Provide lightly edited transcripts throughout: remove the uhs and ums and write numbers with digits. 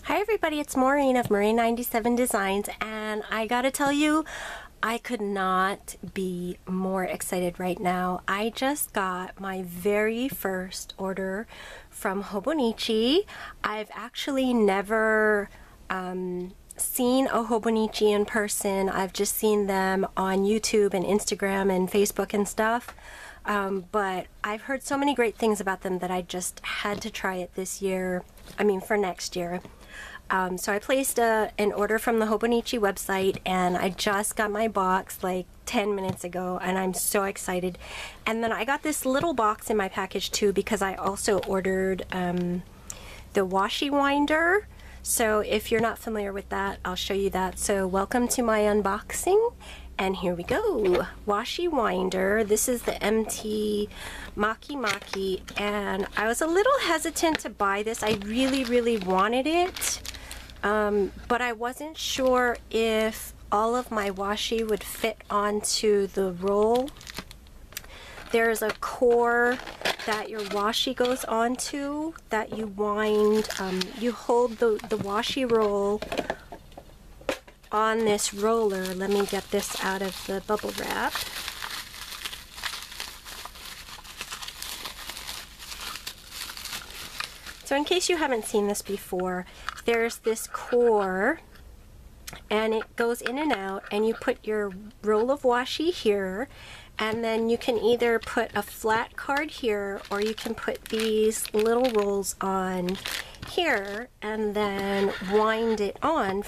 Hi everybody, it's Maureen of Maureen97 Designs, and I gotta tell you, I could not be more excited right now. I just got my very first order from Hobonichi. I've actually never seen a Hobonichi in person. I've just seen them on YouTube and Instagram and Facebook and stuff. But I've heard so many great things about them that I just had to try it this year. For next year. So I placed an order from the Hobonichi website, and I just got my box like 10 minutes ago, and I'm so excited. And then I got this little box in my package too, because I also ordered the washi winder. So if you're not familiar with that, I'll show you that. So welcome to my unboxing, and here we go. Washi winder. This is the MT Maki Maki, and I was a little hesitant to buy this. I really wanted it, but I wasn't sure if all of my washi would fit onto the roll. There's a core that your washi goes onto that you wind. You hold the washi roll on this roller. Let me get this out of the bubble wrap. So in case you haven't seen this before, there's this core, and it goes in and out, and you put your roll of washi here, and then you can either put a flat card here, or you can put these little rolls on here and then wind it on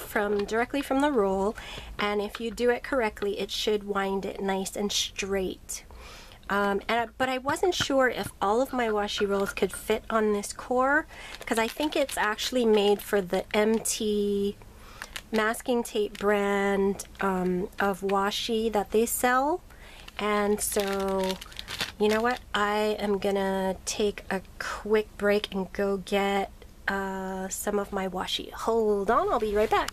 directly from the roll. And if you do it correctly, it should wind it nice and straight. But I wasn't sure if all of my washi rolls could fit on this core, because I think it's actually made for the MT masking tape brand of washi that they sell. And so, you know what, I am gonna take a quick break and go get some of my washi. Hold on, I'll be right back.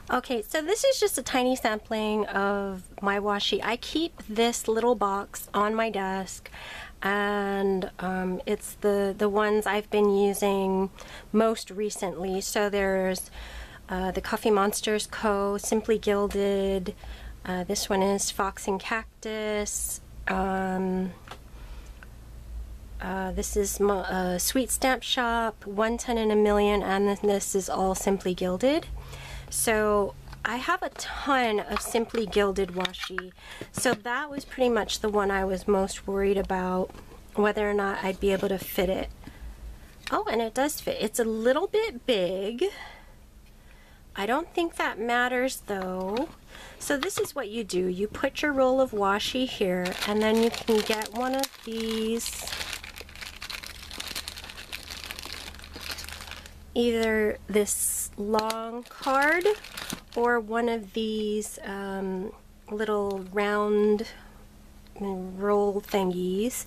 Okay, so this is just a tiny sampling of my washi. I keep this little box on my desk, and it's the ones I've been using most recently. So there's the Coffee Monsters Co., Simply Gilded. This one is Fox and Cactus. This is Sweet Stamp Shop, 110 in a Million, and then this is all Simply Gilded. So I have a ton of Simply Gilded washi. So that was pretty much the one I was most worried about, whether or not I'd be able to fit it. Oh, and it does fit. It's a little bit big. I don't think that matters though. So this is what you do. You put your roll of washi here, and then you can get one of these, either this long card or one of these little round roll thingies,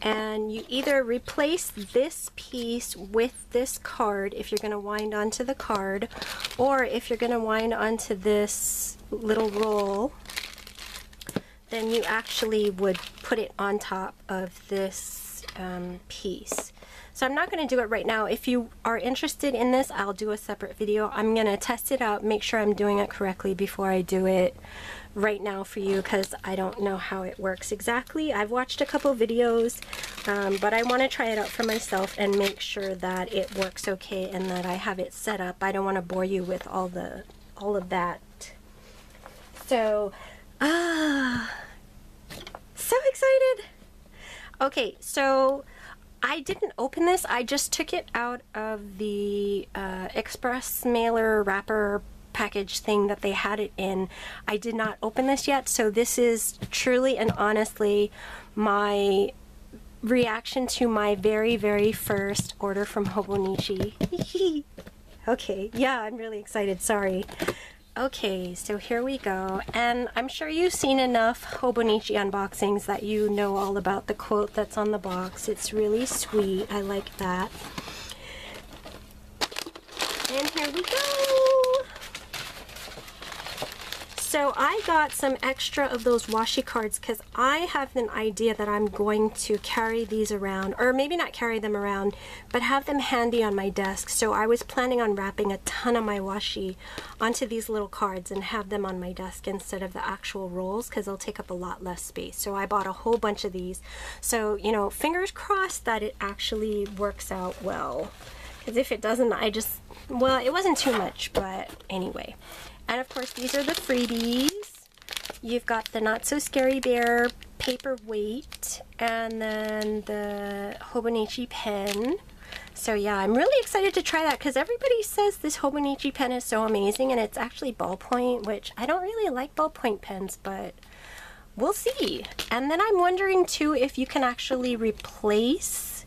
and you either replace this piece with this card if you're going to wind onto the card, or if you're going to wind onto this little roll, then you actually would put it on top of this piece. So I'm not going to do it right now. If you are interested in this, I'll do a separate video. I'm going to test it out, make sure I'm doing it correctly before I do it right now for you, because I don't know how it works exactly. I've watched a couple videos, but I want to try it out for myself and make sure that it works okay and that I have it set up. I don't want to bore you with all of that. So, so excited. Okay, so I didn't open this. I just took it out of the express mailer wrapper package thing that they had it in. I did not open this yet, so this is truly and honestly my reaction to my very first order from Hobonichi. Okay, yeah, I'm really excited, sorry. Okay, so here we go, and I'm sure you've seen enough Hobonichi unboxings that you know all about the quote that's on the box. It's really sweet, I like that. And here we go! So I got some extra of those washi cards because I have an idea that I'm going to carry these around, or maybe not carry them around, but have them handy on my desk. So I was planning on wrapping a ton of my washi onto these little cards and have them on my desk instead of the actual rolls, because they'll take up a lot less space. So I bought a whole bunch of these. So, you know, fingers crossed that it actually works out well. Because if it doesn't, well, it wasn't too much, but anyway. And of course, these are the freebies. You've got the Not So Scary Bear paperweight, and then the Hobonichi pen. So yeah, I'm really excited to try that because everybody says this Hobonichi pen is so amazing, and it's actually ballpoint, which I don't really like ballpoint pens, but we'll see. And then I'm wondering too if you can actually replace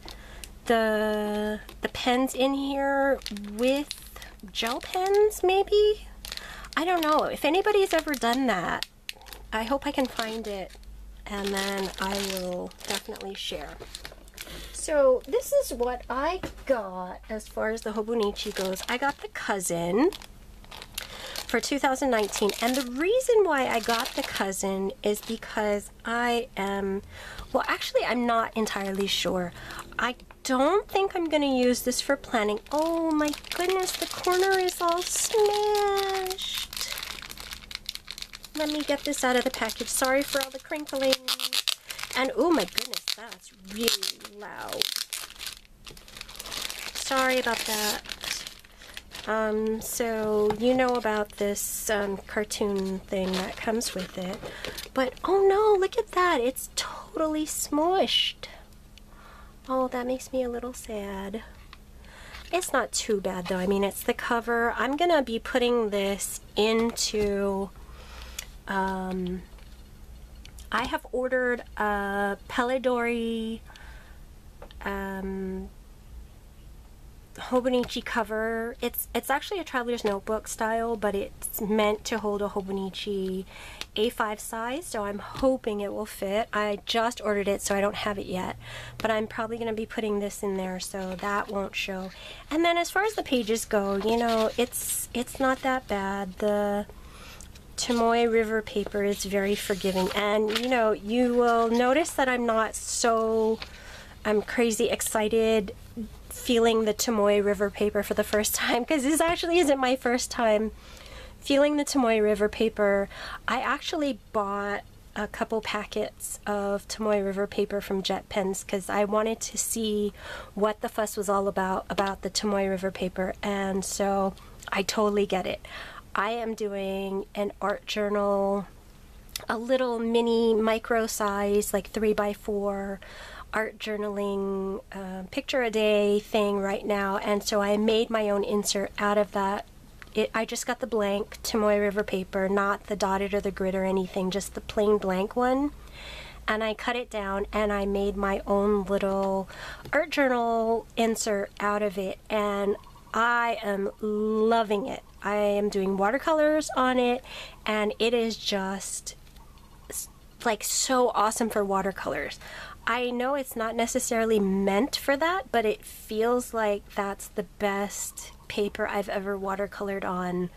the pens in here with gel pens, maybe? I don't know. If anybody's ever done that, I hope I can find it, and then I will definitely share. So this is what I got as far as the Hobonichi goes. I got the Cousin for 2019, and the reason why I got the Cousin is because I am, well, actually I'm not entirely sure. I don't think I'm going to use this for planning. Oh my goodness, the corner is all smashed. Let me get this out of the package. Sorry for all the crinkling. And oh my goodness, that's really loud. Sorry about that. So you know about this cartoon thing that comes with it. But oh no, look at that. It's totally smushed. Oh, that makes me a little sad. It's not too bad though. I mean, it's the cover. I'm gonna be putting this into, I have ordered a Pelidori Hobonichi cover. It's actually a traveler's notebook style, but it's meant to hold a Hobonichi A5 size, so I'm hoping it will fit. I just ordered it, so I don't have it yet, but I'm probably going to be putting this in there, so that won't show. And then as far as the pages go, you know, it's not that bad. The Tomoe River paper is very forgiving, and you know, you will notice that I'm not so crazy excited feeling the Tomoe River paper for the first time, because this actually isn't my first time feeling the Tomoe River paper. I actually bought a couple packets of Tomoe River paper from Jet Pens because I wanted to see what the fuss was all about the Tomoe River paper, and so I totally get it. I am doing an art journal, a little mini micro size, like 3x4 art journaling picture a day thing right now, and so I made my own insert out of that. I just got the blank Tomoe River paper, not the dotted or the grid or anything, just the plain blank one, and I cut it down and I made my own little art journal insert out of it, and I am loving it. I am doing watercolors on it, and it is just like so awesome for watercolors. I know it's not necessarily meant for that, but it feels like that's the best paper I've ever watercolored on,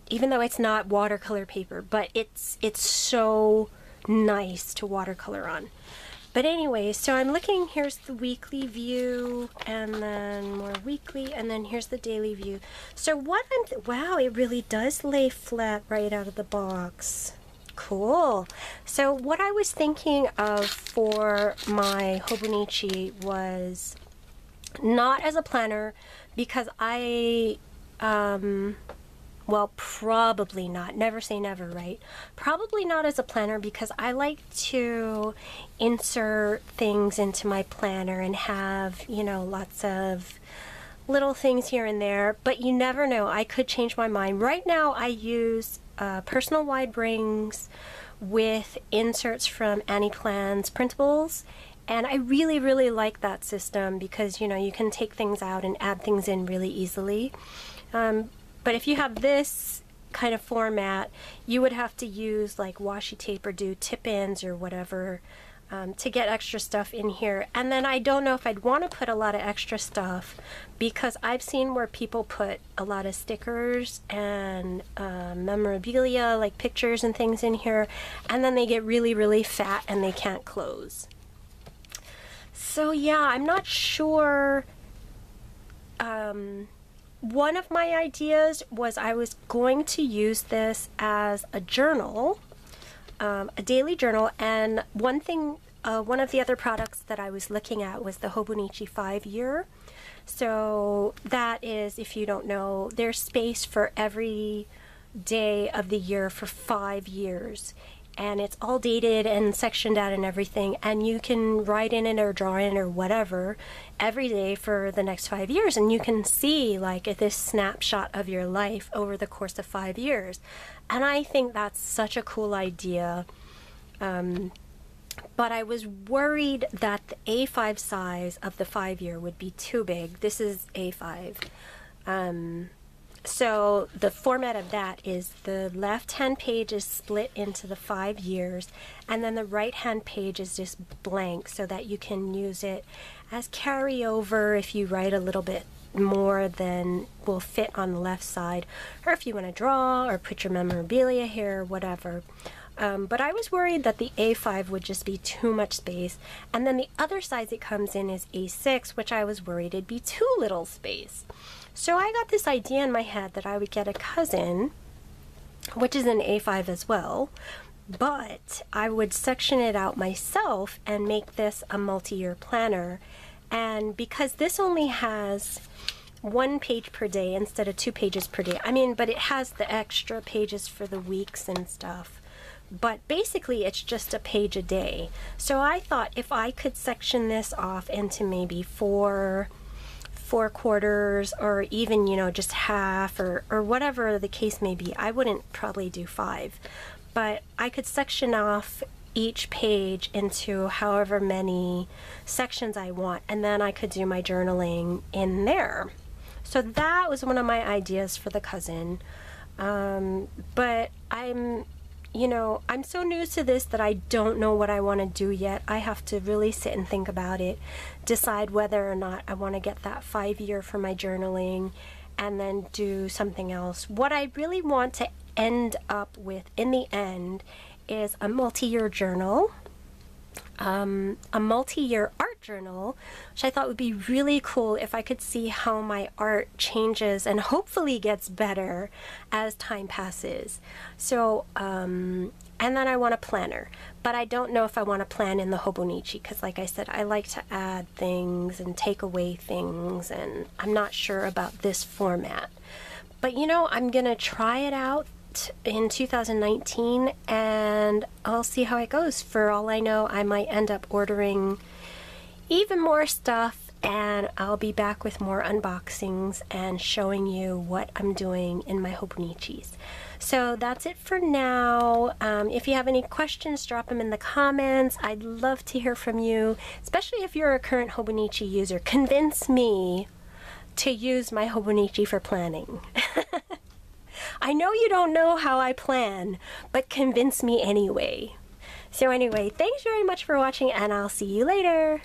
even though it's not watercolor paper, but it's so nice to watercolor on. But anyway, so I'm looking, here's the weekly view, and then more weekly, and then here's the daily view. So what wow, it really does lay flat right out of the box. Cool. So what I was thinking of for my Hobonichi was not as a planner, because I, well, probably not. Never say never, right? Probably not as a planner, because I like to insert things into my planner and have, you know, lots of little things here and there, but you never know. I could change my mind. Right now I use personal wide rings with inserts from Annie Plan's printables, and I really, really like that system because, you know, you can take things out and add things in really easily. But if you have this kind of format, you would have to use like washi tape or do tip-ins or whatever to get extra stuff in here. And then I don't know if I'd want to put a lot of extra stuff, because I've seen where people put a lot of stickers and memorabilia, like pictures and things in here, and then they get really, really fat and they can't close. So yeah, I'm not sure. One of my ideas was I was going to use this as a journal, a daily journal, and one of the other products that I was looking at was the Hobonichi 5-year. So that is, if you don't know, there's space for every day of the year for 5 years. And it's all dated and sectioned out and everything, and you can write in it or draw in it or whatever every day for the next 5 years, and you can see like this snapshot of your life over the course of 5 years. And I think that's such a cool idea. But I was worried that the A5 size of the 5-year would be too big. This is A5. So the format of that is the left-hand page is split into the 5 years, and then the right-hand page is just blank, so that you can use it as carryover if you write a little bit more than will fit on the left side, or if you want to draw or put your memorabilia here or whatever. But I was worried that the A5 would just be too much space, and then the other size it comes in is A6, which I was worried it'd be too little space. So I got this idea in my head that I would get a cousin, which is an A5 as well, but I would section it out myself and make this a multi-year planner. And because this only has 1 page per day instead of 2 pages per day, but it has the extra pages for the weeks and stuff. But basically it's just a page a day. So I thought if I could section this off into maybe 4 quarters, or even, just half, or whatever the case may be. I wouldn't probably do 5, but I could section off each page into however many sections I want, and then I could do my journaling in there. So that was one of my ideas for the cousin. But I'm so new to this that I don't know what I want to do yet. I have to really sit and think about it, decide whether or not I want to get that 5-year for my journaling, and then do something else. What I really want to end up with in the end is a multi-year journal, a multi-year art journal, which I thought would be really cool if I could see how my art changes and hopefully gets better as time passes. So, and then I want a planner, but I don't know if I want to plan in the Hobonichi, because like I said, I like to add things and take away things, and I'm not sure about this format. But I'm gonna try it out in 2019, and I'll see how it goes. For all I know, I might end up ordering even more stuff, and I'll be back with more unboxings and showing you what I'm doing in my Hobonichis. So that's it for now. If you have any questions, drop them in the comments. I'd love to hear from you, especially if you're a current Hobonichi user. Convince me to use my Hobonichi for planning. I know you don't know how I plan, but convince me anyway. So anyway, thanks very much for watching, and I'll see you later.